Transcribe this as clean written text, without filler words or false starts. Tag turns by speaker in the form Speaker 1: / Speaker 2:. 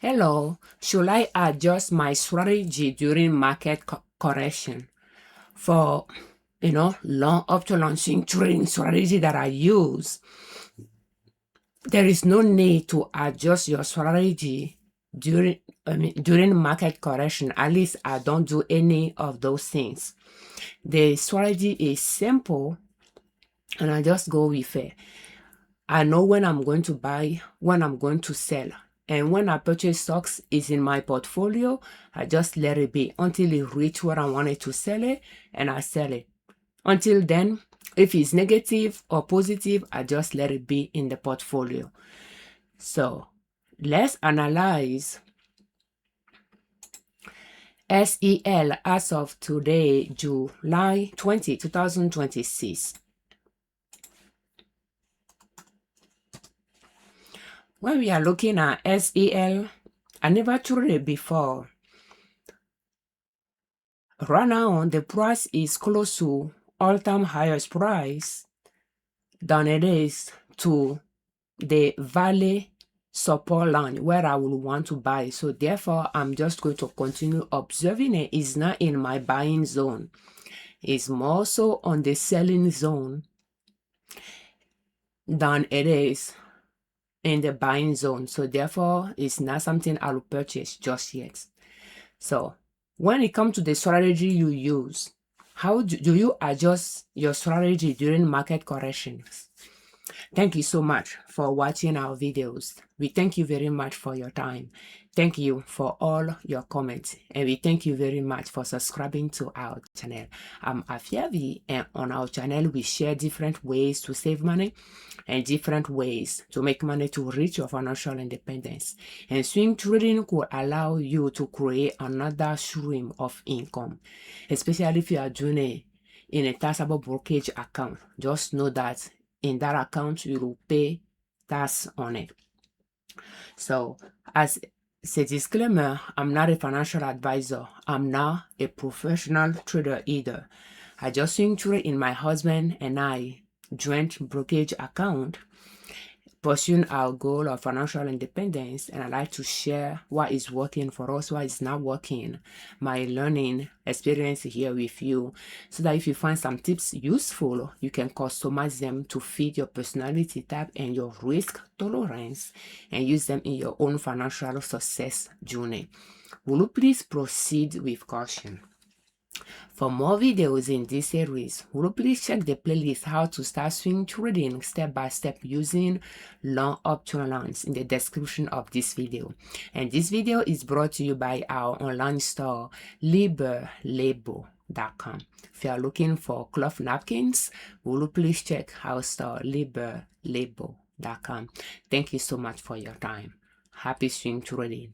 Speaker 1: Hello, should I adjust my strategy during market correction? For long up to launching trading strategy that I use, there is no need to adjust your strategy during market correction. At least I don't do any of those things. The strategy is simple, and I just go with it. I know when I'm going to buy, when I'm going to sell. And when I purchase stocks, it's in my portfolio. I just let it be until it reach where I wanted to sell it, and I sell it. Until then, if it's negative or positive, I just let it be in the portfolio. So let's analyze XEL as of today, July 20, 2026. When we are looking at XEL, I never traded before. Right now, the price is close to all-time highest price than it is to the valley support line where I will want to buy. So therefore, I'm just going to continue observing it. It's not in my buying zone. It's more so on the selling zone than it is in the buying zone. So therefore, it's not something I'll purchase just yet. So when it comes to the strategy you use, how do you adjust your strategy during market corrections? Thank you so much for watching our videos. We thank you very much for your time. Thank you for all your comments, and we thank you very much for subscribing to our channel. I'm Afiavi, and on our channel we share different ways to save money and different ways to make money to reach your financial independence. And swing trading could allow you to create another stream of income, especially if you are doing it in a taxable brokerage account. Just know that in that account you will pay tax on it. So as a disclaimer, I'm not a financial advisor. I'm not a professional trader either. I just swing trade in my husband and I joint brokerage account, pursuing our goal of financial independence, and I like to share what is working for us, what is not working, my learning experience here with you, so that if you find some tips useful, you can customize them to fit your personality type and your risk tolerance and use them in your own financial success journey. Will you please proceed with caution? For more videos in this series, will you please check the playlist How to Start Swing Trading Step by Step using long option lines in the description of this video. And this video is brought to you by our online store, Liberman.com. If you are looking for cloth napkins, will you please check our store, Liberman.com. Thank you so much for your time. Happy swing trading.